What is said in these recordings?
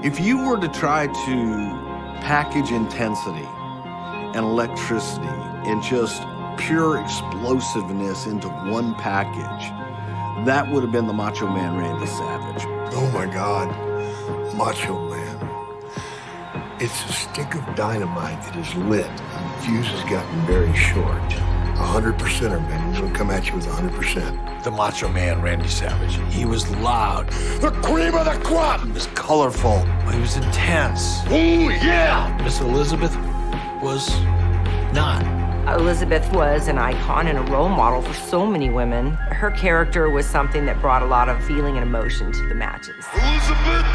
If you were to try to package intensity and electricity and just pure explosiveness into one package, that would have been the Macho Man Randy Savage. Oh my God, Macho Man. It's a stick of dynamite that is lit and the fuse has gotten very short. 100%er, man. He's gonna come at you with 100%. The Macho Man Randy Savage. He was loud. The cream of the crop! He was colorful. He was intense. Ooh, yeah! Miss Elizabeth was not. Elizabeth was an icon and a role model for so many women. Her character was something that brought a lot of feeling and emotion to the matches. Elizabeth,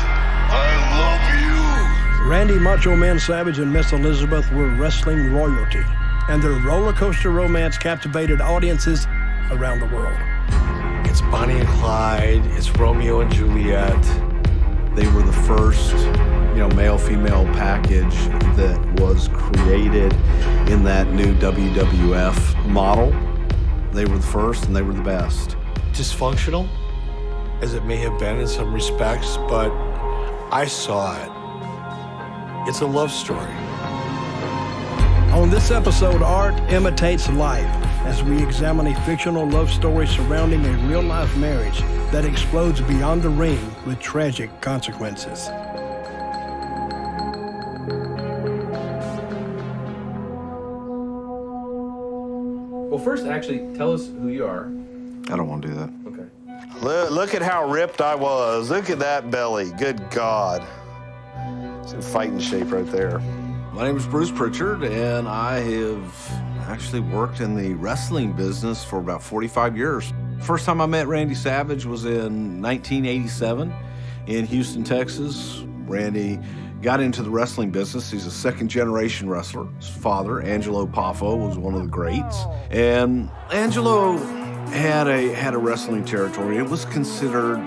I love you! Randy Macho Man Savage and Miss Elizabeth were wrestling royalty, and their roller coaster romance captivated audiences around the world. It's Bonnie and Clyde. It's Romeo and Juliet. They were the first, male-female package that was created in that new WWF model. They were the first and they were the best. Dysfunctional, as it may have been in some respects, but I saw it. It's a love story. On this episode, art imitates life, as we examine a fictional love story surrounding a real-life marriage that explodes beyond the ring with tragic consequences. Well, first, actually, tell us who you are. I don't want to do that. Okay. Look at how ripped I was. Look at that belly. Good God. It's in fighting shape right there. My name is Bruce Pritchard, and I have actually worked in the wrestling business for about 45 years. First time I met Randy Savage was in 1987 in Houston, Texas. Randy got into the wrestling business. He's a second-generation wrestler. His father, Angelo Poffo, was one of the greats. And Angelo had a wrestling territory. It was considered,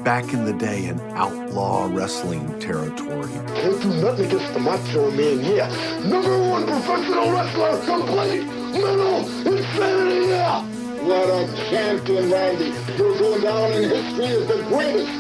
back in the day, an outlaw wrestling territory. Can't do nothing against the Macho Man here. #1 professional wrestler, complete mental insanity here. What a champion, Randy. You're going down in history as the greatest.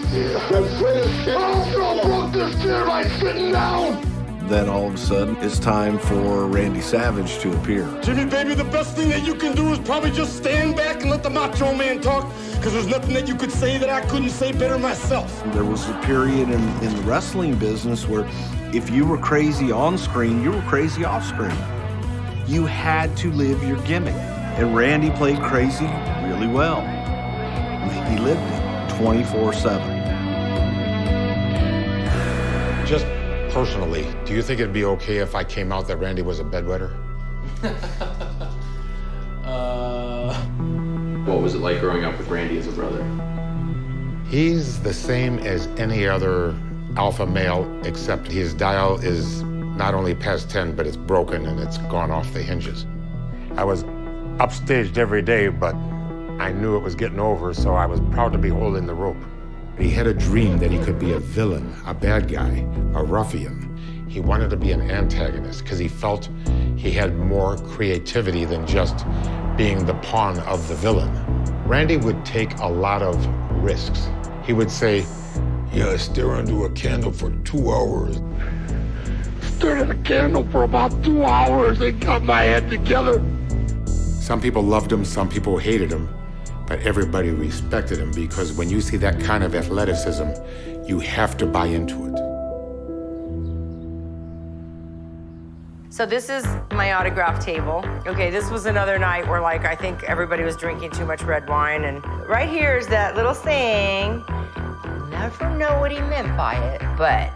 The greatest. I broke this chair by sitting down. Then all of a sudden, it's time for Randy Savage to appear. Jimmy, baby, the best thing that you can do is probably just stand back and let the Macho Man talk, because there's nothing that you could say that I couldn't say better myself. There was a period in the wrestling business where if you were crazy on screen, you were crazy off screen. You had to live your gimmick. And Randy played crazy really well. He lived it 24/7. Just personally, do you think it'd be okay if I came out that Randy was a bedwetter? What was it like growing up with Randy as a brother? He's the same as any other alpha male, except his dial is not only past 10, but it's broken and it's gone off the hinges. I was upstaged every day, but I knew it was getting over, so I was proud to be holding the rope. He had a dream that he could be a villain, a bad guy, a ruffian. He wanted to be an antagonist because he felt he had more creativity than just being the pawn of the villain. Randy would take a lot of risks. He would say, Yeah, I stare into a candle for 2 hours. Stared at a candle for about 2 hours and got my head together. some people loved him, some people hated him, but everybody respected him because when you see that kind of athleticism, you have to buy into it. So this is my autograph table. Okay, this was another night where, like, I think everybody was drinking too much red wine, and right here is that little saying. Never know what he meant by it, but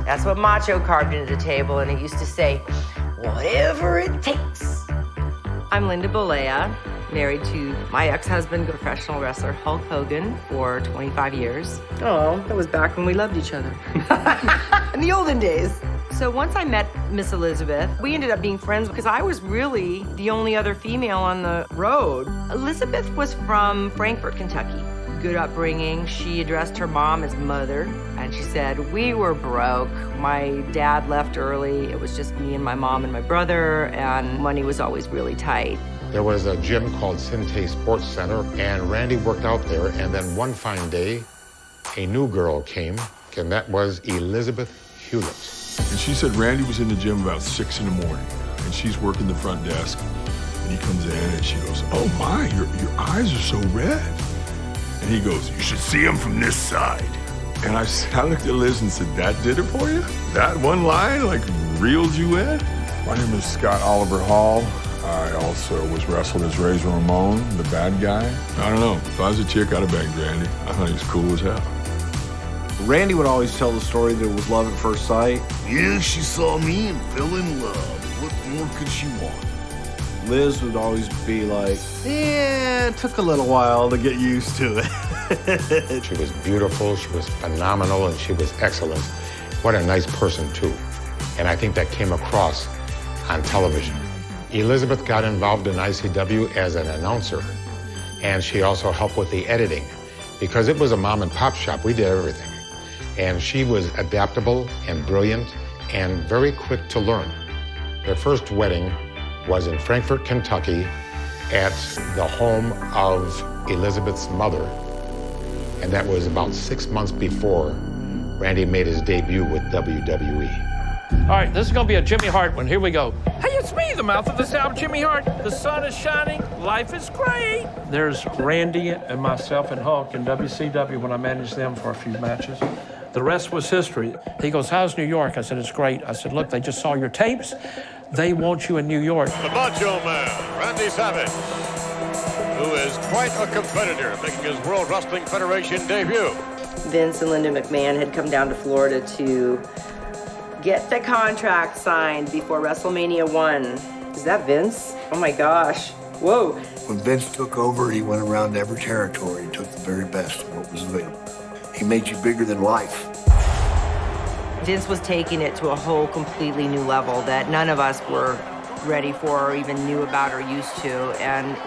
that's what Macho carved into the table, and it used to say, whatever it takes. I'm Linda Bolea, married to my ex-husband, professional wrestler Hulk Hogan, for 25 years. Oh, that was back when we loved each other. In the olden days. So once I met Miss Elizabeth, we ended up being friends because I was really the only other female on the road. Elizabeth was from Frankfort, Kentucky. Good upbringing. She addressed her mom as mother, and she said, we were broke. My dad left early. It was just me and my mom and my brother, and money was always really tight. There was a gym called Sinte Sports Center, and Randy worked out there, and then one fine day, a new girl came desk, and that was Elizabeth Hewlett. And she said Randy was in the gym about 6 in the morning, and she's working the front desk. And he comes in and she goes, "Oh my, your eyes are so red." And he goes, "You should see them from this side." And I looked at Liz and said, "That did it for you? That one line, like, reeled you in?" My name is Scott Oliver Hall. I also was wrestled as Razor Ramon, the bad guy. I don't know, if I was a chick, I'd have banged Randy. I thought he was cool as hell. Randy would always tell the story that it was love at first sight. Yeah, she saw me and fell in love. What more could she want? Liz would always be like, yeah, it took a little while to get used to it. She was beautiful, she was phenomenal, and she was excellent. What a nice person, too. And I think that came across on television. Elizabeth got involved in ICW as an announcer, and she also helped with the editing. Because it was a mom and pop shop, we did everything. And she was adaptable and brilliant and very quick to learn. Their first wedding was in Frankfort, Kentucky, at the home of Elizabeth's mother. And that was about 6 months before Randy made his debut with WWE. All right, this is gonna be a Jimmy Hart one. Here we go. Hey, it's me, the mouth of the South, Jimmy Hart. The sun is shining, life is great. There's Randy and myself and Hulk in WCW when I managed them for a few matches. The rest was history. He goes, "How's New York?" I said, "It's great." I said, "Look, they just saw your tapes. They want you in New York." The Macho Man, Randy Savage, who is quite a competitor, making his World Wrestling Federation debut. Vince and Linda McMahon had come down to Florida to get the contract signed before WrestleMania 1. Is that Vince? Oh my gosh. Whoa. When Vince took over, he went around every territory and took the very best of what was available. He made you bigger than life. Vince was taking it to a whole completely new level that none of us were ready for or even knew about or used to, and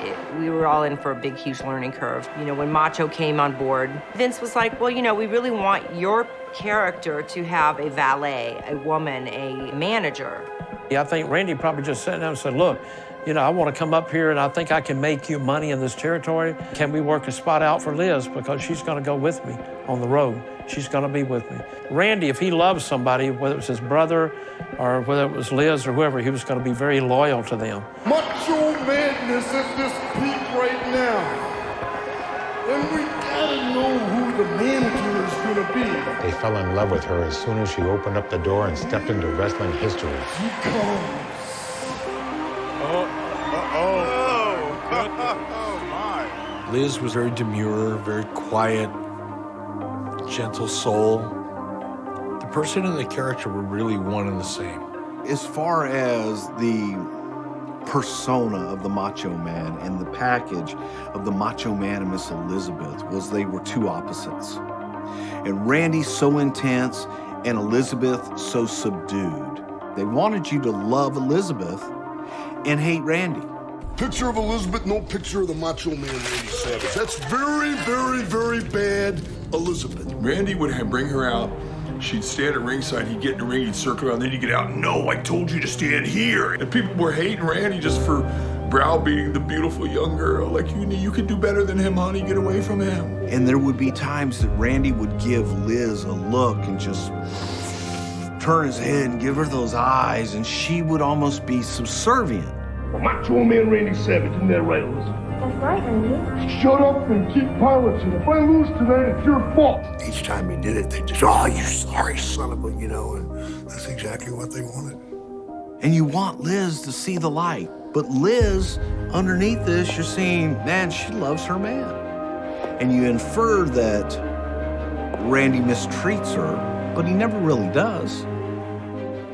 we were all in for a big, huge learning curve. You know, when Macho came on board, Vince was like, "Well, you know, we really want your character to have a valet, a woman, a manager." I think Randy probably just sat down and said, "Look, you know, I want to come up here and I think I can make you money in this territory. Can we work a spot out for Liz? Because she's going to go with me on the road. She's going to be with me." Randy, if he loves somebody, whether it was his brother or whether it was Liz or whoever, he was going to be very loyal to them. Macho madness at this peak right now. And we gotta know who the manager is gonna be. They fell in love with her as soon as she opened up the door and stepped into wrestling history. He comes. Liz was very demure, very quiet, gentle soul. The person and the character were really one and the same. As far as the persona of the Macho Man and the package of the Macho Man and Miss Elizabeth was they were two opposites. And Randy so intense and Elizabeth so subdued. They wanted you to love Elizabeth and hate Randy. Picture of Elizabeth, no picture of the Macho Man, Randy Savage. That's very, very, very bad, Elizabeth. Randy would bring her out. She'd stand at ringside. He'd get in the ring. He'd circle around. Then he'd get out. "No, I told you to stand here." And people were hating Randy just for browbeating the beautiful young girl. Like, you can do better than him, honey. Get away from him. And there would be times that Randy would give Liz a look and just turn his head and give her those eyes, and she would almost be subservient. Macho Man Randy Savage, isn't that right, Elizabeth? That's right, Randy. Shut up and keep piloting. If I lose tonight, it's your fault. Each time he did it, they just, "Oh, you sorry son of a," you know, and that's exactly what they wanted. And you want Liz to see the light. But Liz, underneath this, you're seeing, man, she loves her man. And you infer that Randy mistreats her, but he never really does.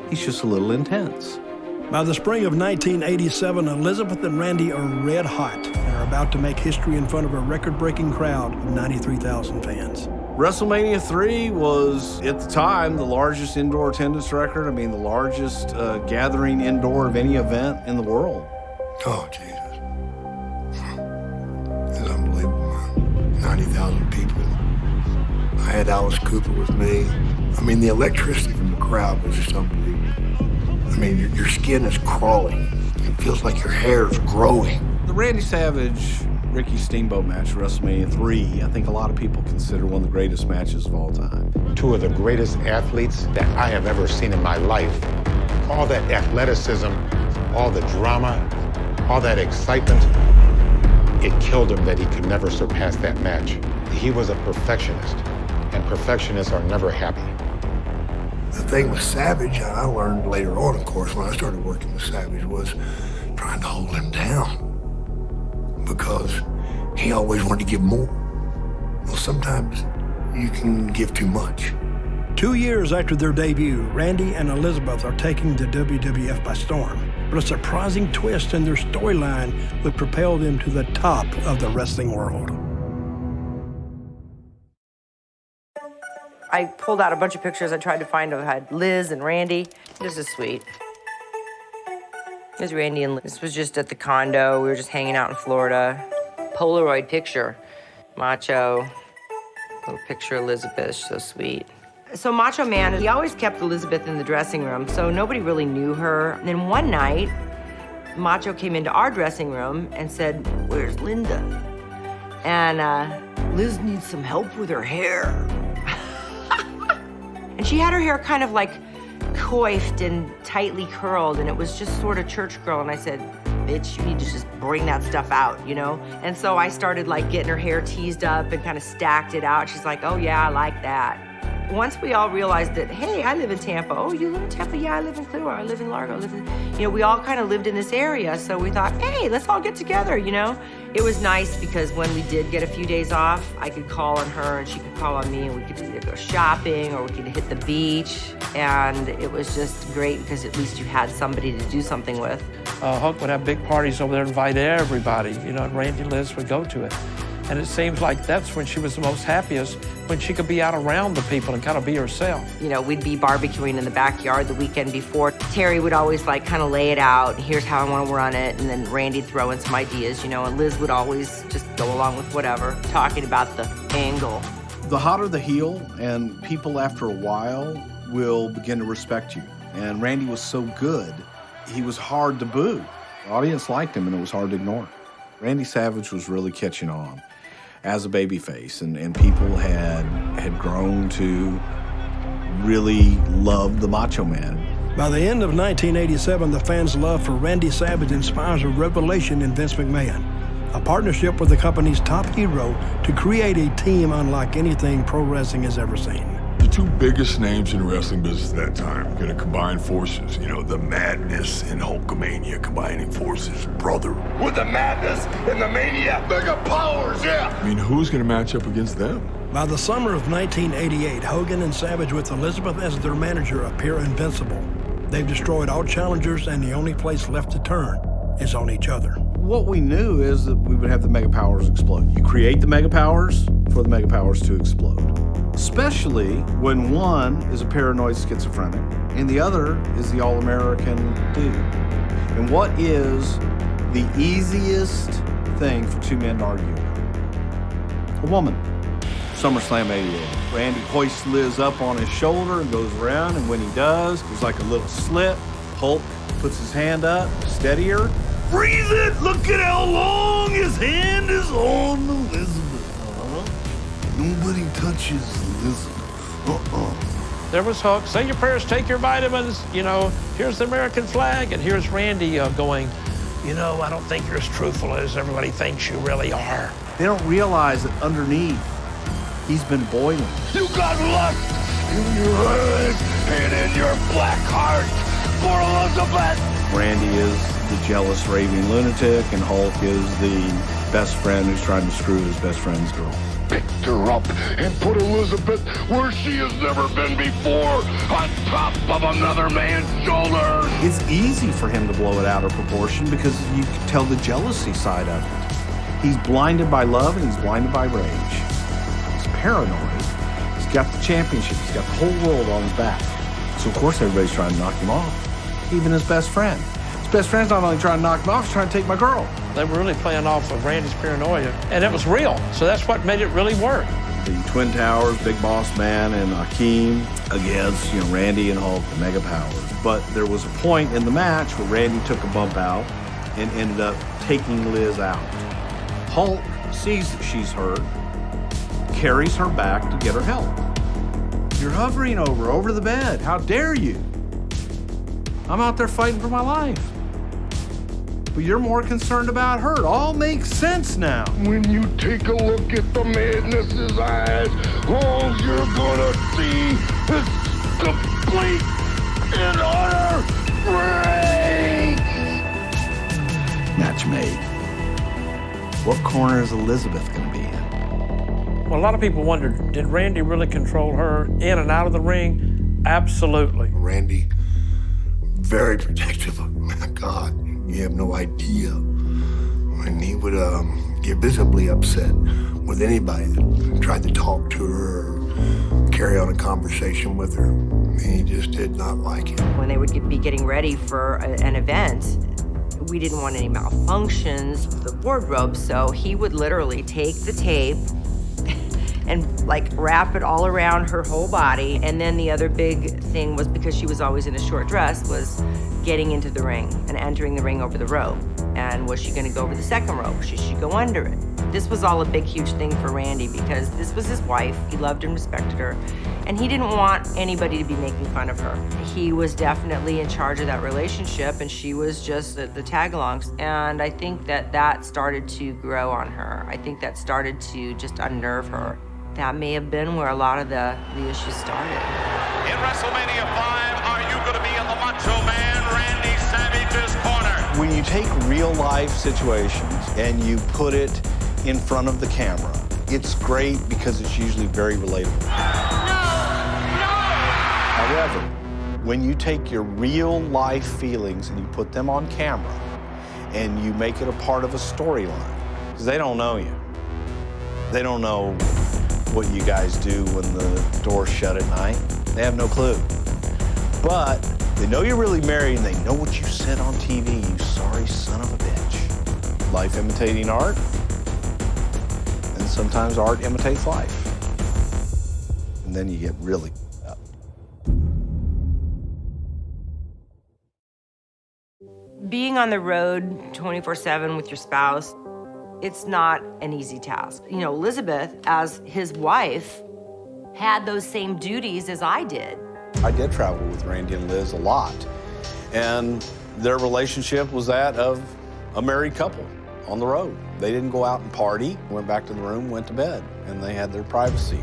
He's just a little intense. By the spring of 1987, Elizabeth and Randy are red hot and are about to make history in front of a record-breaking crowd of 93,000 fans. WrestleMania 3 was, at the time, the largest indoor attendance record. I mean, the largest gathering indoor of any event in the world. Oh, Jesus. It's unbelievable, man. 90,000 people. I had Alice Cooper with me. I mean, the electricity from the crowd was just unbelievable. I mean, your skin is crawling. It feels like your hair is growing. The Randy Savage Ricky Steamboat match, WrestleMania 3, I think a lot of people consider one of the greatest matches of all time. Two of the greatest athletes that I have ever seen in my life. All that athleticism, all the drama, all that excitement, it killed him that he could never surpass that match. He was a perfectionist, and perfectionists are never happy. The thing with Savage, I learned later on, of course, when I started working with Savage, was trying to hold him down because he always wanted to give more. Well, sometimes you can give too much. 2 years after their debut, Randy and Elizabeth are taking the WWF by storm. But a surprising twist in their storyline would propel them to the top of the wrestling world. I pulled out a bunch of pictures I tried to find of had Liz and Randy. This is sweet. Here's Randy and Liz. This was just at the condo. We were just hanging out in Florida. Polaroid picture. Macho. Little picture of Elizabeth, so sweet. So Macho Man, he always kept Elizabeth in the dressing room, so nobody really knew her. And then one night, Macho came into our dressing room and said, "Where's Linda?" And Liz needs some help with her hair. And she had her hair kind of like coiffed and tightly curled, and it was just sort of church girl. And I said, "Bitch, you need to just bring that stuff out, you know?" And so I started like getting her hair teased up and kind of stacked it out. She's like, "Oh yeah, I like that." Once we all realized that, hey, I live in Tampa. Oh, you live in Tampa? Yeah, I live in Clearwater. I live in Largo. We all kind of lived in this area. So we thought, hey, let's all get together, you know? It was nice because when we did get a few days off, I could call on her and she could call on me, and we could either go shopping or we could hit the beach. And it was just great because at least you had somebody to do something with. Hulk would have big parties over there, invite everybody, and Randy and Liz would go to it. And it seems like that's when she was the most happiest, when she could be out around the people and kind of be herself. We'd be barbecuing in the backyard the weekend before. Terry would always like kind of lay it out. Here's how I want to run it. And then Randy'd throw in some ideas, and Liz would always just go along with whatever, talking about the angle. The hotter the heel, and people after a while will begin to respect you. And Randy was so good, he was hard to boo. The audience liked him, and it was hard to ignore. Randy Savage was really catching on as a babyface, and people had grown to really love the Macho Man. By the end of 1987, the fans' love for Randy Savage inspires a revelation in Vince McMahon, a partnership with the company's top hero to create a team unlike anything pro wrestling has ever seen. The two biggest names in the wrestling business at that time are going to combine forces. The Madness and Hulkamania combining forces, brother. With the Madness and the Mania, mega powers, yeah! Who's going to match up against them? By the summer of 1988, Hogan and Savage with Elizabeth as their manager appear invincible. They've destroyed all challengers, and the only place left to turn is on each other. What we knew is that we would have the mega powers explode. You create the mega powers for the mega powers to explode. Especially when one is a paranoid schizophrenic and the other is the all-American dude. And what is the easiest thing for two men to argue about? A woman. SummerSlam 88. Randy hoists Liz up on his shoulder and goes around, and when he does, there's like a little slip. Hulk puts his hand up, steadier. Breathe it! Look at how long his hand is on Elizabeth. Nobody touches Elizabeth. There was Hulk. Say your prayers, take your vitamins. Here's the American flag. And here's Randy going, I don't think you're as truthful as everybody thinks you really are. They don't realize that underneath, he's been boiling. You got lust in your eyes and in your black heart for Elizabeth. Randy is the jealous, raving lunatic, and Hulk is the best friend who's trying to screw his best friend's girl. Picked her up and put Elizabeth where she has never been before, on top of another man's shoulders. It's easy for him to blow it out of proportion because you can tell the jealousy side of it. He's blinded by love and he's blinded by rage. He's paranoid. He's got the championship. He's got the whole world on his back. So of course everybody's trying to knock him off, even his best friend. His best friend's not only trying to knock him off, he's trying to take my girl. They were really playing off of Randy's paranoia, and it was real. So that's what made it really work. The Twin Towers, Big Boss Man and Akeem against, Randy and Hulk, the mega powers. But there was a point in the match where Randy took a bump out and ended up taking Liz out. Hulk sees that she's hurt, carries her back to get her help. You're hovering over the bed. How dare you? I'm out there fighting for my life. But you're more concerned about her. It all makes sense now. When you take a look at the madness's eyes, all you're gonna see is complete and utter rage. Match made. What corner is Elizabeth gonna be in? Well, a lot of people wondered, did Randy really control her in and out of the ring? Absolutely. Randy, very protective of me. My God, you have no idea. And he would get visibly upset with anybody that tried to talk to her or carry on a conversation with her. He just did not like it. When they would be getting ready for an event, we didn't want any malfunctions with the wardrobe, so he would literally take the tape and like wrap it all around her whole body. And then the other big thing was, because she was always in a short dress, was getting into the ring and entering the ring over the rope. And was she gonna go over the second rope? Should she go under it? This was all a big, huge thing for Randy because this was his wife. He loved and respected her. And he didn't want anybody to be making fun of her. He was definitely in charge of that relationship, and she was just the tag-alongs. And I think that started to grow on her. I think that started to just unnerve her. That may have been where a lot of the issues started. In WrestleMania 5, are you going to be in the Macho Man Randy Savage's corner? When you take real-life situations and you put it in front of the camera, it's great because it's usually very relatable. However, when you take your real-life feelings and you put them on camera and you make it a part of a storyline, because they don't know you. They don't know what you guys do when the door's shut at night. They have no clue. But they know you're really married and they know what you said on TV, you sorry son of a bitch. Life imitating art, and sometimes art imitates life. And then you get really up. Being on the road 24/7 with your spouse, it's not an easy task. You know, Elizabeth, as his wife, had those same duties as I did. I did travel with Randy and Liz a lot, and their relationship was that of a married couple on the road. They didn't go out and party, went back to the room, went to bed, and they had their privacy.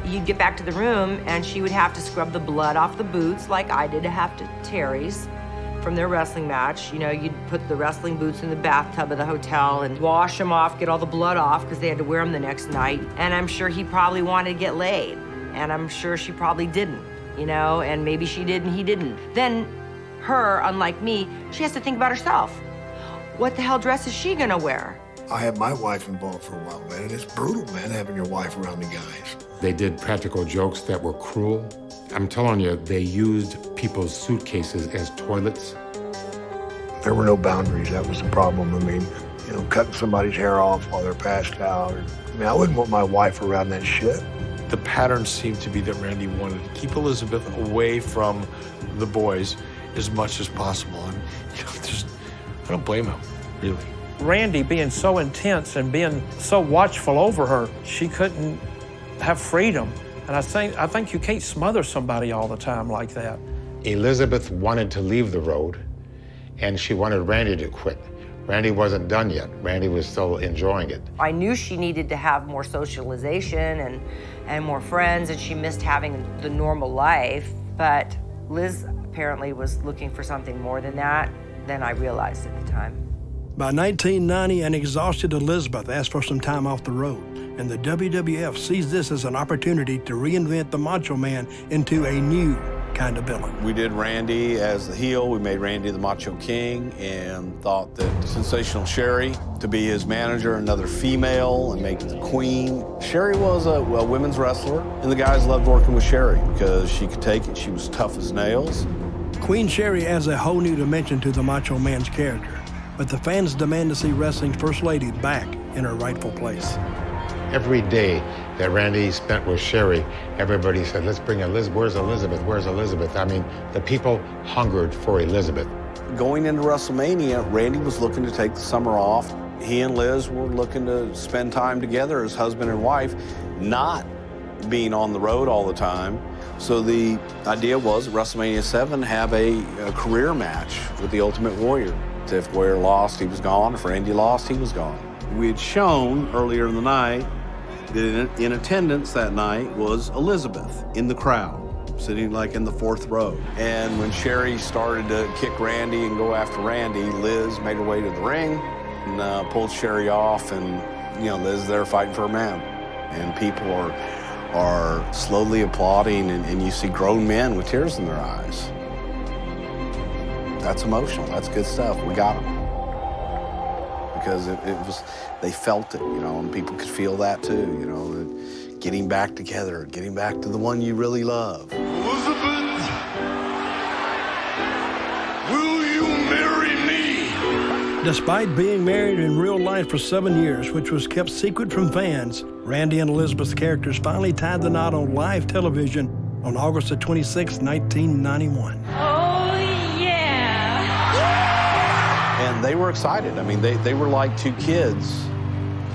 You'd get back to the room, and she would have to scrub the blood off the boots like I did to have to Terry's from their wrestling match. You know, you'd put the wrestling boots in the bathtub of the hotel and wash them off, get all the blood off, because they had to wear them the next night. And I'm sure he probably wanted to get laid, and I'm sure she probably didn't, you know, and maybe she did and he didn't. Then her, unlike me, she has to think about herself. What the hell dress is she gonna wear? I had my wife involved for a while, man, and it's brutal, man, having your wife around the guys. They did practical jokes that were cruel. I'm telling you, they used people's suitcases as toilets. There were no boundaries. That was the problem. I mean, you know, cutting somebody's hair off while they're passed out. I mean, I wouldn't want my wife around that shit. The pattern seemed to be that Randy wanted to keep Elizabeth away from the boys as much as possible. And you know, I don't blame him, really. Randy being so intense and being so watchful over her, she couldn't have freedom. And I think you can't smother somebody all the time like that. Elizabeth wanted to leave the road, and she wanted Randy to quit. Randy wasn't done yet. Randy was still enjoying it. I knew she needed to have more socialization and more friends, and she missed having the normal life. But Liz apparently was looking for something more than that than I realized at the time. By 1990, an exhausted Elizabeth asked for some time off the road, and the WWF sees this as an opportunity to reinvent the Macho Man into a new kind of villain. We did Randy as the heel. We made Randy the Macho King and thought that Sensational Sherry to be his manager, another female, and make it the queen. Sherry was a women's wrestler, and the guys loved working with Sherry because she could take it. She was tough as nails. Queen Sherry adds a whole new dimension to the Macho Man's character, but the fans demand to see wrestling's First Lady back in her rightful place. Every day that Randy spent with Sherry, everybody said, let's bring Elizabeth. Where's Elizabeth? Where's Elizabeth? I mean, the people hungered for Elizabeth. Going into WrestleMania, Randy was looking to take the summer off. He and Liz were looking to spend time together as husband and wife, not being on the road all the time. So the idea was at WrestleMania 7, have a career match with the Ultimate Warrior. If Warrior lost, he was gone. If Randy lost, he was gone. We had shown earlier in the night that in attendance that night was Elizabeth in the crowd, sitting like in the 4th row. And when Sherry started to kick Randy and go after Randy, Liz made her way to the ring and pulled Sherry off, and Liz there fighting for her man. And people are slowly applauding, and you see grown men with tears in their eyes. That's emotional. That's good stuff. We got them. Because they felt it, and people could feel that too, getting back together, getting back to the one you really love. Elizabeth, will you marry me? Despite being married in real life for 7 years, which was kept secret from fans, Randy and Elizabeth's characters finally tied the knot on live television on August 26, 1991. And they were excited. I mean, they were like two kids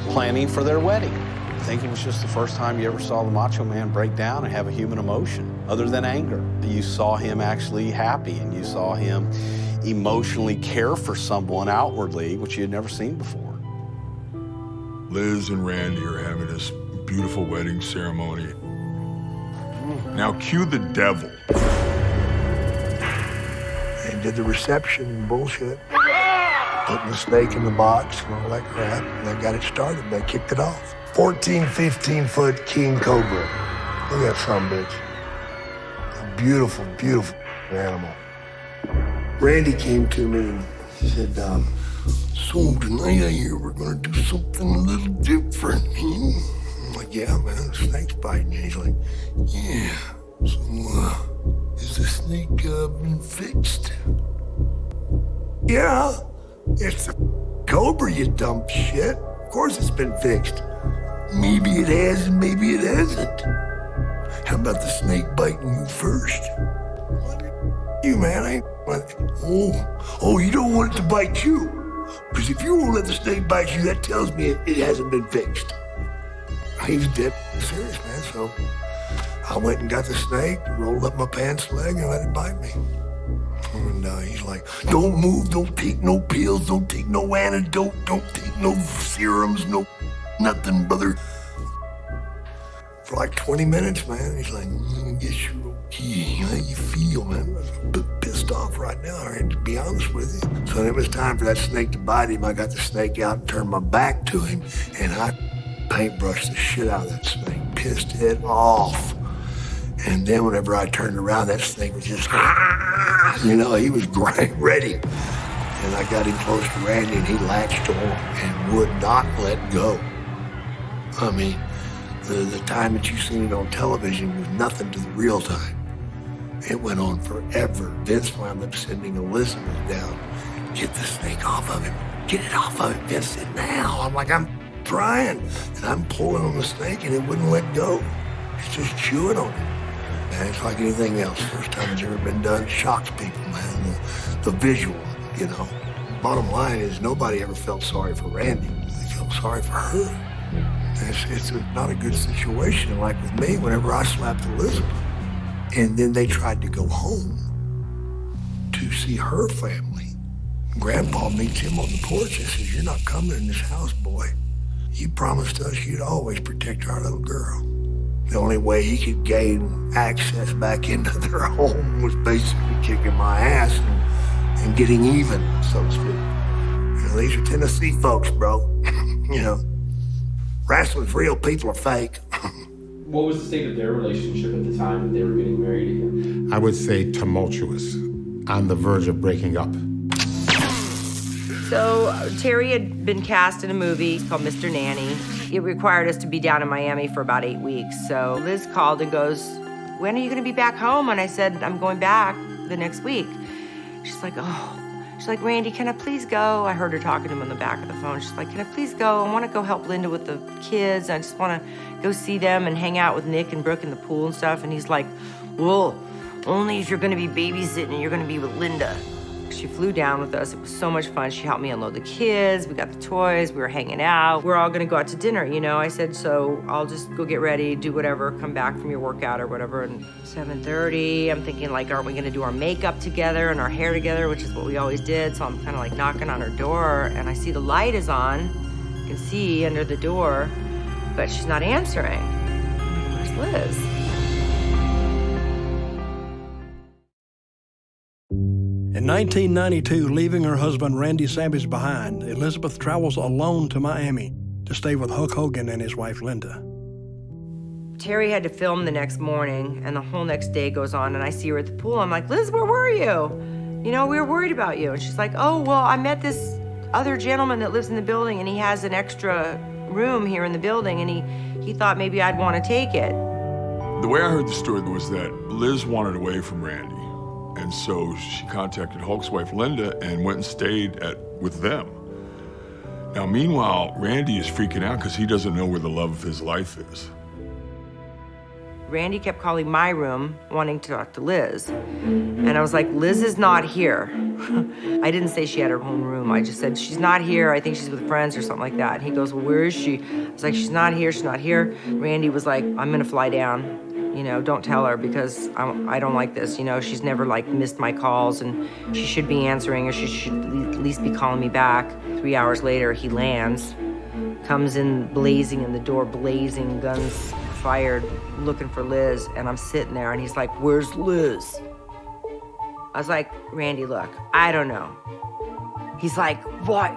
planning for their wedding. I think it was just the first time you ever saw the Macho Man break down and have a human emotion, other than anger. You saw him actually happy, and you saw him emotionally care for someone outwardly, which you had never seen before. Liz and Randy are having this beautiful wedding ceremony. Now cue the devil. They did the reception and bullshit. Putting the snake in the box and all that crap. And they got it started. They kicked it off. 14, 15-foot king cobra. Look at that son of a bitch. A beautiful, beautiful animal. Randy came to me and said, so tonight I hear we're going to do something a little different. I'm like, yeah, man, the snake's biting. And he's like, yeah. So, is the snake been fixed? Yeah. It's a cobra, you dumb shit. Of course it's been fixed. Maybe it has and maybe it hasn't. How about the snake biting you first? You, man, I ain't like, oh, you don't want it to bite you. Because if you won't let the snake bite you, that tells me it hasn't been fixed. He was dead serious, man, so I went and got the snake, rolled up my pants leg, and let it bite me. And he's like, don't move, don't take no pills, don't take no antidote, don't take no serums, no nothing, brother. For like 20 minutes, man, he's like, I guess you're okay. How you feel, man? I'm a bit pissed off right now, to be honest with you. So when it was time for that snake to bite him, I got the snake out and turned my back to him, and I paintbrushed the shit out of that snake, pissed it off. And then whenever I turned around, that snake was just, he was ready. And I got him close to Randy, and he latched on and would not let go. I mean, the time that you've seen it on television was nothing to the real time. It went on forever. Vince wound up sending Elizabeth down. Get the snake off of him. Get it off of him, Vince said, now. I'm like, I'm trying. And I'm pulling on the snake, and it wouldn't let go. It's just chewing on it. Man, it's like anything else. First time it's ever been done, shocks people, man. The visual, Bottom line is nobody ever felt sorry for Randy. They felt sorry for her. It's not a good situation. Like with me, whenever I slapped Elizabeth, and then they tried to go home to see her family. Grandpa meets him on the porch and says, you're not coming in this house, boy. You promised us you'd always protect our little girl. The only way he could gain access back into their home was basically kicking my ass and getting even, so to speak. These are Tennessee folks, bro. Wrestling's real, people are fake. What was the state of their relationship at the time that they were getting married again? I would say tumultuous, on the verge of breaking up. So Terry had been cast in a movie called Mr. Nanny. It required us to be down in Miami for about 8 weeks. So Liz called and goes, when are you going to be back home? And I said, I'm going back the next week. She's like, She's like, Randy, can I please go? I heard her talking to him on the back of the phone. She's like, can I please go? I want to go help Linda with the kids. I just want to go see them and hang out with Nick and Brooke in the pool and stuff. And he's like, well, only if you're going to be babysitting and you're going to be with Linda. She flew down with us. It was so much fun. She helped me unload the kids. We got the toys. We were hanging out. We're all gonna go out to dinner, you know? I said, so I'll just go get ready, do whatever, come back from your workout or whatever. And 7:30, I'm thinking like, aren't we gonna do our makeup together and our hair together, which is what we always did. So I'm kind of like knocking on her door and I see the light is on. You can see under the door, but she's not answering. Where's Liz? In 1992, leaving her husband Randy Savage behind, Elizabeth travels alone to Miami to stay with Hulk Hogan and his wife Linda. Terry had to film the next morning, and the whole next day goes on, and I see her at the pool. I'm like, Liz, where were you? You know, we were worried about you. And she's like, oh, well, I met this other gentleman that lives in the building, and he has an extra room here in the building, and he thought maybe I'd want to take it. The way I heard the story was that Liz wanted away from Randy. And so she contacted Hulk's wife, Linda, and went and stayed with them. Now, meanwhile, Randy is freaking out because he doesn't know where the love of his life is. Randy kept calling my room, wanting to talk to Liz. And I was like, Liz is not here. I didn't say she had her own room. I just said, she's not here. I think she's with friends or something like that. And he goes, well, where is she? I was like, she's not here, she's not here. Randy was like, I'm gonna fly down. You know, don't tell her because I don't like this. You know, she's never like missed my calls and she should be answering or she should at least be calling me back. 3 hours later, he lands, comes in blazing in the door, blazing, guns fired, looking for Liz. And I'm sitting there and he's like, where's Liz? I was like, Randy, look, I don't know. He's like, what?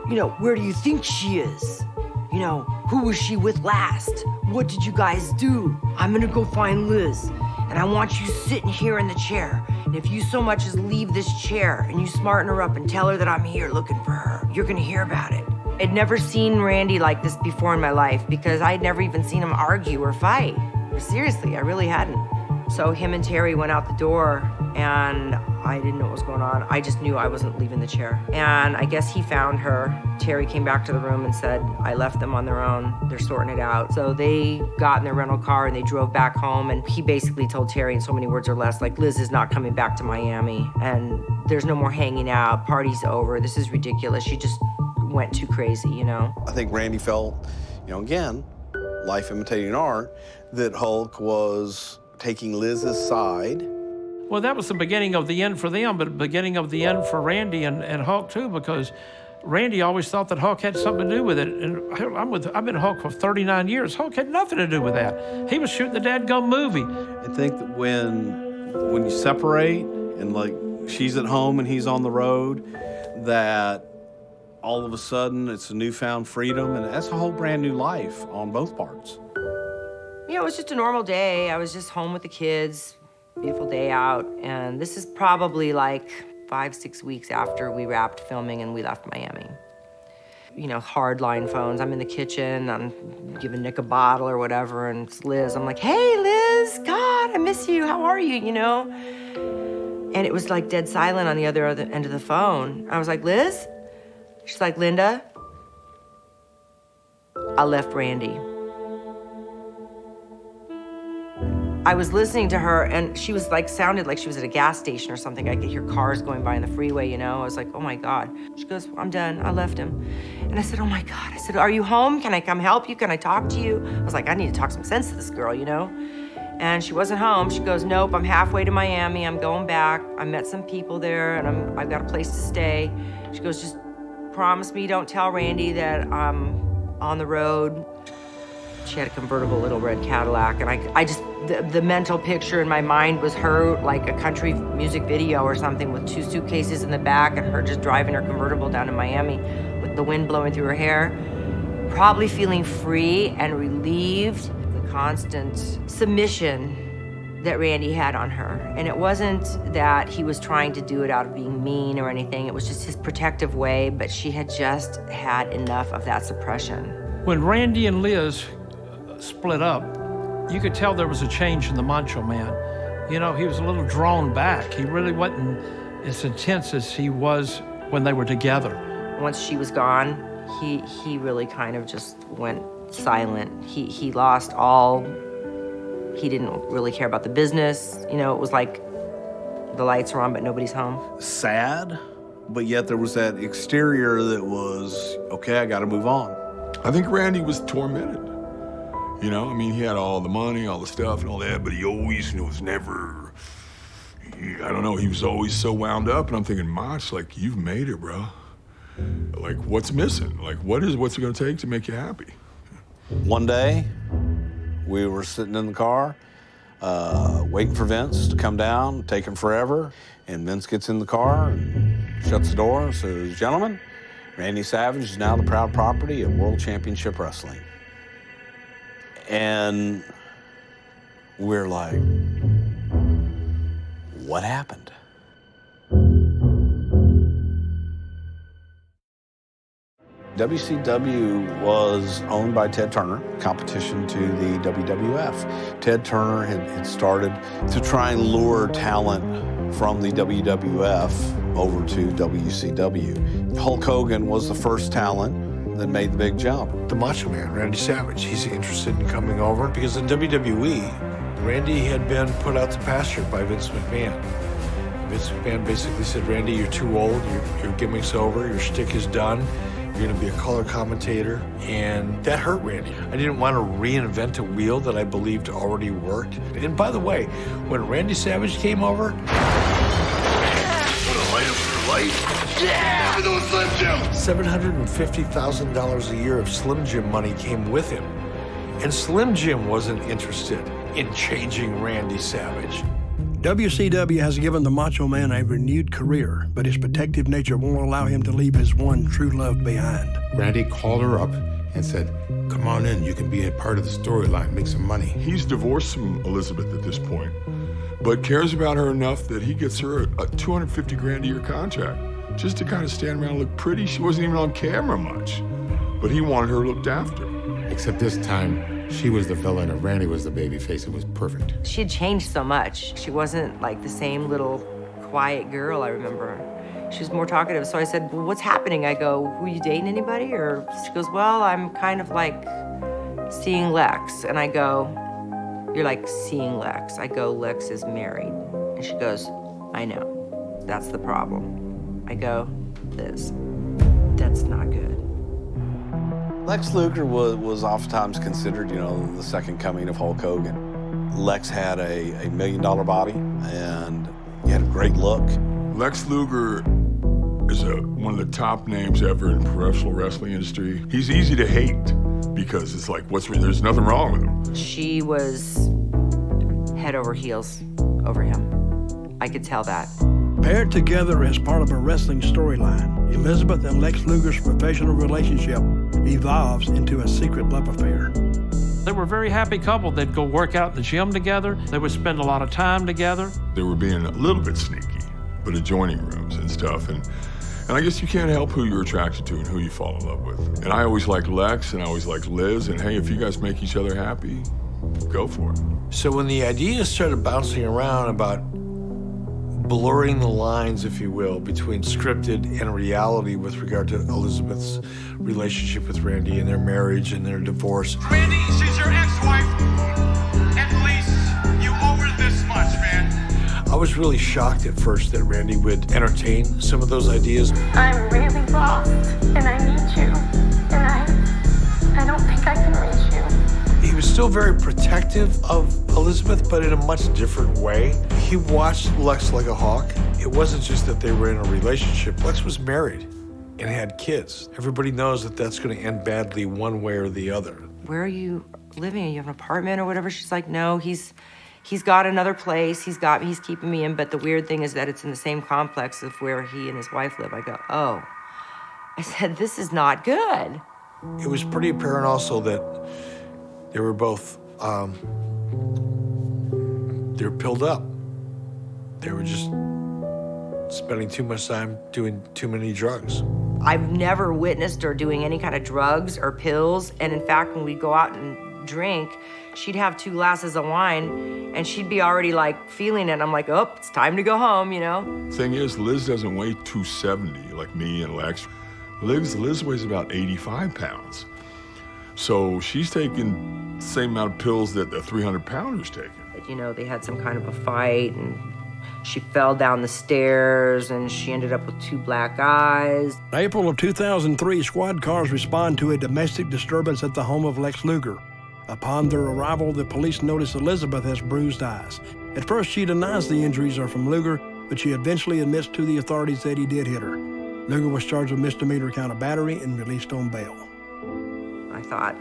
You know, where do you think she is? You know, who was she with last? What did you guys do? I'm gonna go find Liz, and I want you sitting here in the chair. And if you so much as leave this chair and you smarten her up and tell her that I'm here looking for her, you're gonna hear about it. I'd never seen Randy like this before in my life because I'd never even seen him argue or fight. Seriously, I really hadn't. So him and Terry went out the door and I didn't know what was going on. I just knew I wasn't leaving the chair. And I guess he found her. Terry came back to the room and said, I left them on their own. They're sorting it out. So they got in their rental car and they drove back home. And he basically told Terry in so many words or less, like, Liz is not coming back to Miami. And there's no more hanging out. Party's over. This is ridiculous. She just went too crazy, you know? I think Randy felt, you know, again, life imitating art, that Hulk was taking Liz's side. Well, that was the beginning of the end for them, but the beginning of the end for Randy and Hulk too, because Randy always thought that Hulk had something to do with it. And I've been Hulk for 39 years. Hulk had nothing to do with that. He was shooting the dadgum movie. I think that when you separate and like she's at home and he's on the road, that all of a sudden it's a newfound freedom, and that's a whole brand new life on both parts. You know, it was just a normal day. I was just home with the kids, beautiful day out, and this is probably like 5-6 weeks after we wrapped filming and we left Miami. You know, hardline phones. I'm in the kitchen, I'm giving Nick a bottle or whatever, and it's Liz. I'm like, hey, Liz, God, I miss you. How are you, you know? And it was like dead silent on the other end of the phone. I was like, Liz? She's like, Linda, I left Randy. I was listening to her, and she was like, sounded like she was at a gas station or something. I could hear cars going by on the freeway, you know? I was like, oh my God. She goes, I'm done, I left him. And I said, oh my God. I said, are you home? Can I come help you? Can I talk to you? I was like, I need to talk some sense to this girl, you know? And she wasn't home. She goes, nope, I'm halfway to Miami. I'm going back. I met some people there, and I've got a place to stay. She goes, just promise me don't tell Randy that I'm on the road. She had a convertible little red Cadillac, and I just, the mental picture in my mind was her like a country music video or something with 2 suitcases in the back and her just driving her convertible down to Miami with the wind blowing through her hair, probably feeling free and relieved. The constant submission that Randy had on her. And it wasn't that he was trying to do it out of being mean or anything. It was just his protective way, but she had just had enough of that suppression. When Randy and Liz split up, you could tell there was a change in the Macho Man. You know, he was a little drawn back. He really wasn't as intense as he was when they were together. Once she was gone, he really kind of just went silent. He lost all, he didn't really care about the business. You know, it was like The lights are on, but nobody's home. Sad, but yet there was that exterior that was, okay, I gotta move on. I think Randy was tormented. You know, I mean, he had all the money, all the stuff and all that, but he always was never, I don't know, he was always so wound up. And I'm thinking, Mach, like, you've made it, bro. Like, what's missing? Like, what's it gonna take to make you happy? One day, we were sitting in the car, waiting for Vince to come down, taking forever. And Vince gets in the car and shuts the door and says, gentlemen, Randy Savage is now the proud property of World Championship Wrestling. And we're like, what happened? WCW was owned by Ted Turner, competition to the WWF. Ted Turner had started to try and lure talent from the WWF over to WCW. Hulk Hogan was the first talent that made the big jump. The Macho Man, Randy Savage, he's interested in coming over because in WWE, Randy had been put out to pasture by Vince McMahon. Vince McMahon basically said, Randy, you're too old, your gimmick's over, your shtick is done. You're gonna be a color commentator, and that hurt Randy. I didn't want to reinvent a wheel that I believed already worked. And by the way, when Randy Savage came over, $750,000 a year of Slim Jim money came with him. And Slim Jim wasn't interested in changing Randy Savage. WCW has given the Macho Man a renewed career, but his protective nature won't allow him to leave his one true love behind. Randy called her up and said, come on in, you can be a part of the storyline, make some money. He's divorced from Elizabeth at this point, but cares about her enough that he gets her a $250 grand a year contract just to kind of stand around and look pretty. She wasn't even on camera much, but he wanted her looked after. Except this time, she was the villain and Randy was the babyface. It was perfect. She had changed so much. She wasn't like the same little quiet girl I remember. She was more talkative. So I said, well, what's happening? I go, were you dating anybody? Or she goes, well, I'm kind of like seeing Lex. And I go, you're like seeing Lex. I go, Lex is married. And she goes, I know. That's the problem. I go, Liz, that's not good. Lex Luger was oftentimes considered, you know, the second coming of Hulk Hogan. Lex had a $1 million body, and he had a great look. Lex Luger is one of the top names ever in the professional wrestling industry. He's easy to hate because it's like, there's nothing wrong with him. She was head over heels over him. I could tell that. Paired together as part of a wrestling storyline, Elizabeth and Lex Luger's professional relationship evolves into a secret love affair. They were a very happy couple. They'd go work out in the gym together. They would spend a lot of time together. They were being a little bit sneaky, but adjoining rooms and stuff. And I guess you can't help who you're attracted to and who you fall in love with. And I always liked Lex and I always liked Liz. And hey, if you guys make each other happy, go for it. So when the ideas started bouncing around about blurring the lines, if you will, between scripted and reality with regard to Elizabeth's relationship with Randy and their marriage and their divorce. Randy, she's your ex-wife. At least you owe her this much, man. I was really shocked at first that Randy would entertain some of those ideas. I'm really lost, and I need you. And I don't think I can reach you. He was still very protective of Elizabeth, but in a much different way. He watched Lex like a hawk. It wasn't just that they were in a relationship. Lex was married and had kids. Everybody knows that that's going to end badly one way or the other. Where are you living? You have an apartment or whatever? She's like, no, he's got another place. He's keeping me in. But the weird thing is that it's in the same complex of where he and his wife live. I go, oh. I said, this is not good. It was pretty apparent also that they were both, they were pilled up. They were just spending too much time doing too many drugs. I've never witnessed her doing any kind of drugs or pills. And in fact, when we'd go out and drink, she'd have 2 glasses of wine and she'd be already like feeling it. I'm like, oh, it's time to go home, you know? Thing is, Liz doesn't weigh 270 like me and Lex. Liz weighs about 85 pounds. So she's taking the same amount of pills that the 300-pounder's taking. You know, they had some kind of a fight and She fell down the stairs and she ended up with 2 black eyes. In April of 2003, squad cars respond to a domestic disturbance at the home of Lex Luger. Upon their arrival, the police notice Elizabeth has bruised eyes. At first, she denies the injuries are from Luger, but she eventually admits to the authorities that he did hit her. Luger was charged with misdemeanor count of battery and released on bail. I thought,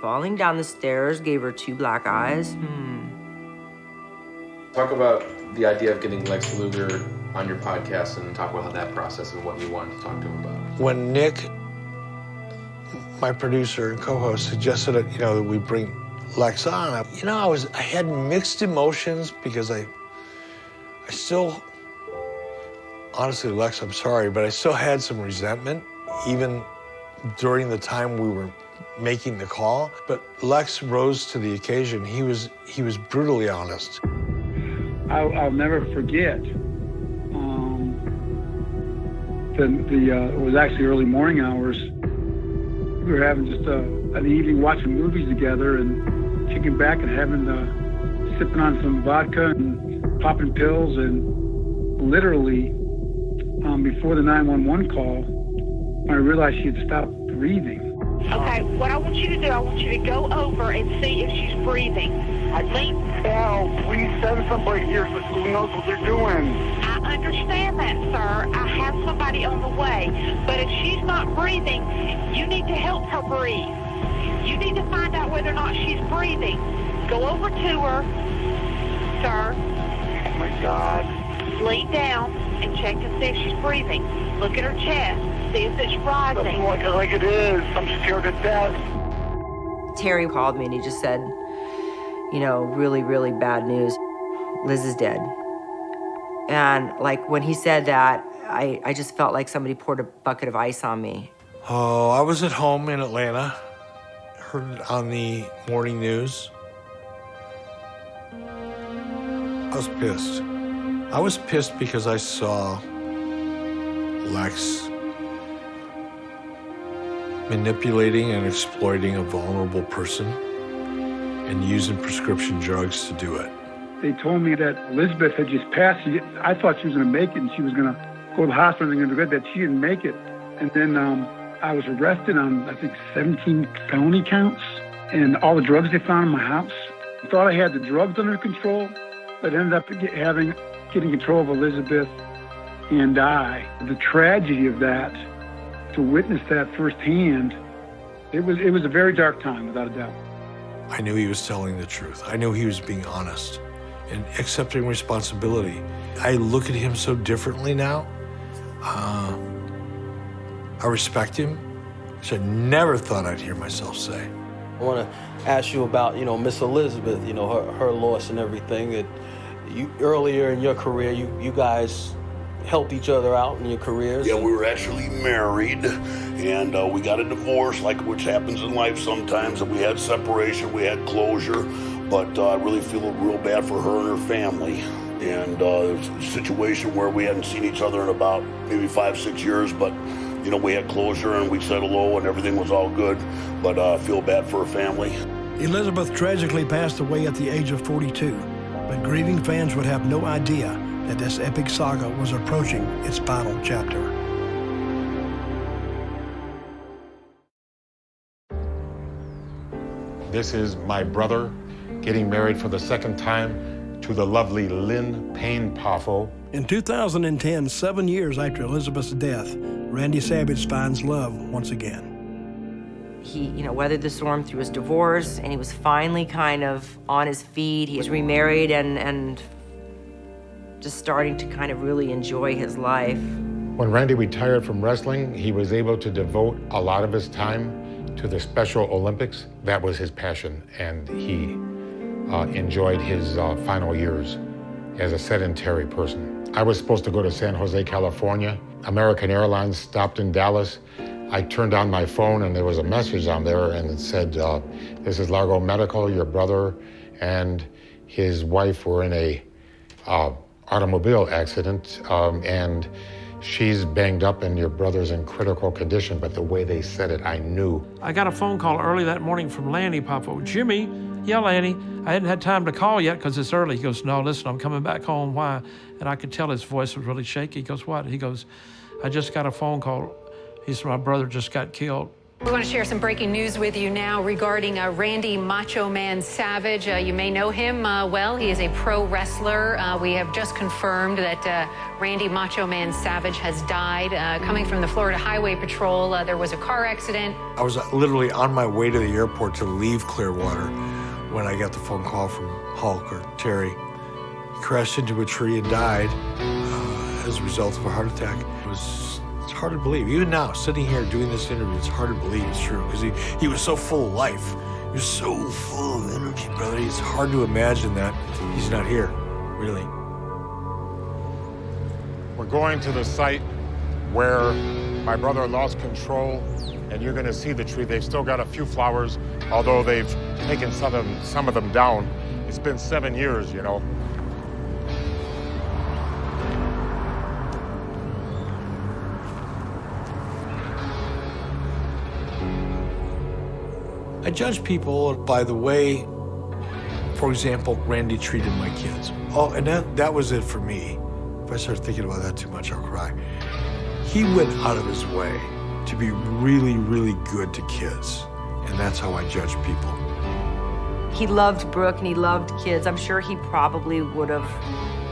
falling down the stairs gave her 2 black eyes? Talk about the idea of getting Lex Luger on your podcast and talk about that process and what you wanted to talk to him about. When Nick, my producer and co-host, suggested that we bring Lex on, I had mixed emotions because I still, honestly, Lex, I'm sorry, but I still had some resentment, even during the time we were making the call. But Lex rose to the occasion. He was brutally honest. I'll never forget. It was actually early morning hours. We were having just an evening watching movies together and kicking back and sipping on some vodka and popping pills, and literally before the 911 call, I realized she had stopped breathing. Okay, what I want you to do, I want you to go over and see if she's breathing. Please send somebody here who knows what they're doing. I understand that, sir. I have somebody on the way. But if she's not breathing, you need to help her breathe. You need to find out whether or not she's breathing. Go over to her, sir. Oh, my God. Lean down and check to see if she's breathing. Look at her chest. See if it's rising. Doesn't look like it is. I'm scared to death. Terry called me and he just said, really, really bad news. Liz is dead. And when he said that, I just felt like somebody poured a bucket of ice on me. Oh, I was at home in Atlanta, heard it on the morning news. I was pissed. I was pissed because I saw Lex manipulating and exploiting a vulnerable person and using prescription drugs to do it. They told me that Elizabeth had just passed. I thought she was going to make it and she was going to go to the hospital and going to that she didn't make it. And then I was arrested on, I think, 17 felony counts and all the drugs they found in my house. I thought I had the drugs under control, but ended up getting control of Elizabeth and I. The tragedy of that, to witness that firsthand, it was a very dark time, without a doubt. I knew he was telling the truth. I knew he was being honest and accepting responsibility. I look at him so differently now. I respect him, which I never thought I'd hear myself say. I want to ask you about, Miss Elizabeth, her loss and everything. That you earlier in your career, you guys helped each other out in your careers. Yeah, we were actually married, and we got a divorce, which happens in life sometimes, and we had separation, we had closure, but I really feel real bad for her and her family. And it was a situation where we hadn't seen each other in about maybe 5-6 years, but we had closure and we said hello and everything was all good, but I feel bad for her family. Elizabeth tragically passed away at the age of 42, but grieving fans would have no idea that this epic saga was approaching its final chapter. This is my brother getting married for the second time to the lovely Lynn Payne Poffo. In 2010, 7 years after Elizabeth's death, Randy Savage finds love once again. He, weathered the storm through his divorce, and he was finally kind of on his feet. He was remarried and just starting to kind of really enjoy his life. When Randy retired from wrestling, he was able to devote a lot of his time to the Special Olympics. That was his passion, and he enjoyed his final years as a sedentary person. I was supposed to go to San Jose, California. American Airlines stopped in Dallas. I turned on my phone and there was a message on there and it said, this is Largo Medical, your brother and his wife were in a automobile accident and she's banged up and your brother's in critical condition. But the way they said it, I knew. I got a phone call early that morning from Lanny Poffo. Jimmy, "Yeah, Lanny, I hadn't had time to call yet because it's early." He goes, "No, listen, I'm coming back home. Why?" And I could tell his voice was really shaky. He goes, "What?" He goes, "I just got a phone call." He said, "My brother just got killed." We want to share some breaking news with you now regarding Randy Macho Man Savage. You may know him well. He is a pro wrestler. We have just confirmed that Randy Macho Man Savage has died. Coming from the Florida Highway Patrol, there was a car accident. I was literally on my way to the airport to leave Clearwater when I got the phone call from Hulk or Terry. He crashed into a tree and died as a result of a heart attack. It's hard to believe. Even now, sitting here doing this interview, it's hard to believe it's true because he was so full of life. He was so full of energy, brother. It's hard to imagine that he's not here, really. We're going to the site where my brother lost control, and you're going to see the tree. They've still got a few flowers, although they've taken some of them down. It's been 7 years, you know. I judge people by the way, for example, Randy treated my kids. Oh, and that was it for me. If I start thinking about that too much, I'll cry. He went out of his way to be really, really good to kids. And that's how I judge people. He loved Brooke and he loved kids. I'm sure he probably would have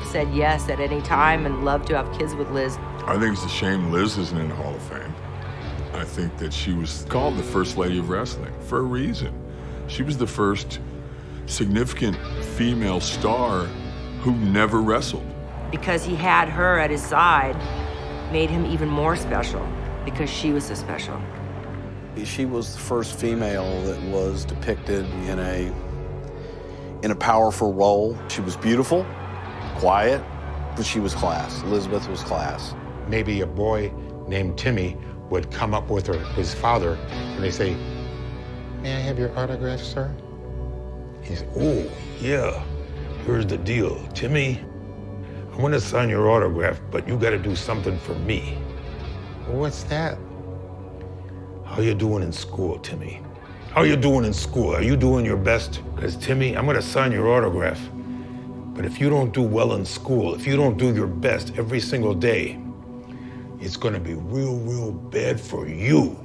said yes at any time and loved to have kids with Liz. I think it's a shame Liz isn't in the Hall of Fame. I think that she was called the First Lady of Wrestling for a reason. She was the first significant female star who never wrestled. Because he had her at his side made him even more special because she was so special. She was the first female that was depicted in a powerful role. She was beautiful, quiet, but she was class. Elizabeth was class. Maybe a boy named Timmy would come up with his father, and they say, "May I have your autograph, sir?" He said, "Oh, yeah, here's the deal. Timmy, I want to sign your autograph, but you got to do something for me." "What's that?" "How you doing in school, Timmy? How you doing in school? Are you doing your best? Because, Timmy, I'm going to sign your autograph, but if you don't do well in school, if you don't do your best every single day, it's going to be real, real bad for you."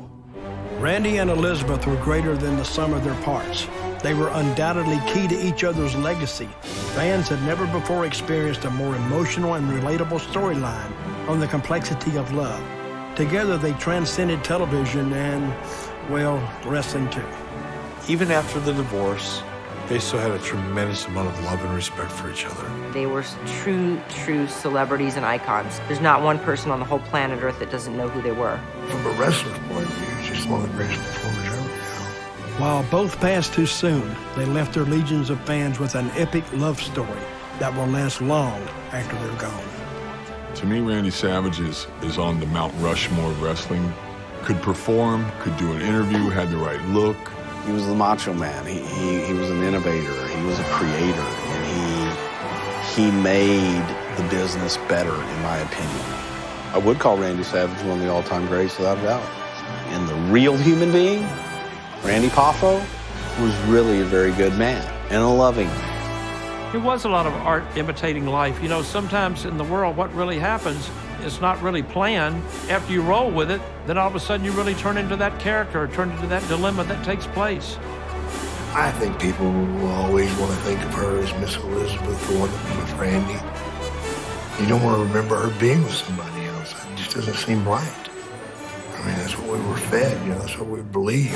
Randy and Elizabeth were greater than the sum of their parts. They were undoubtedly key to each other's legacy. Fans had never before experienced a more emotional and relatable storyline on the complexity of love. Together, they transcended television and, well, wrestling too. Even after the divorce, they still had a tremendous amount of love and respect for each other. They were true celebrities and icons. There's not one person on the whole planet Earth that doesn't know who they were. From a wrestler's point of view, he's just one of the greatest performers ever. While both passed too soon, they left their legions of fans with an epic love story that will last long after they're gone. To me, Randy Savage is on the Mount Rushmore of wrestling. Could perform, could do an interview, had the right look. He was the Macho Man. He was an innovator. He was a creator, and he made the business better, in my opinion. I would call Randy Savage one of the all-time greats, without a doubt. And the real human being, Randy Poffo, was really a very good man and a loving man. It was a lot of art imitating life. You know, sometimes in the world, what really happens is not really planned. After you roll with it, then all of a sudden you really turn into that character, or turn into that dilemma that takes place. I think people will always want to think of her as Miss Elizabeth, the one that was with Randy. You don't want to remember her being with somebody else. It just doesn't seem right. I mean, that's what we were fed, you know, that's what we believed.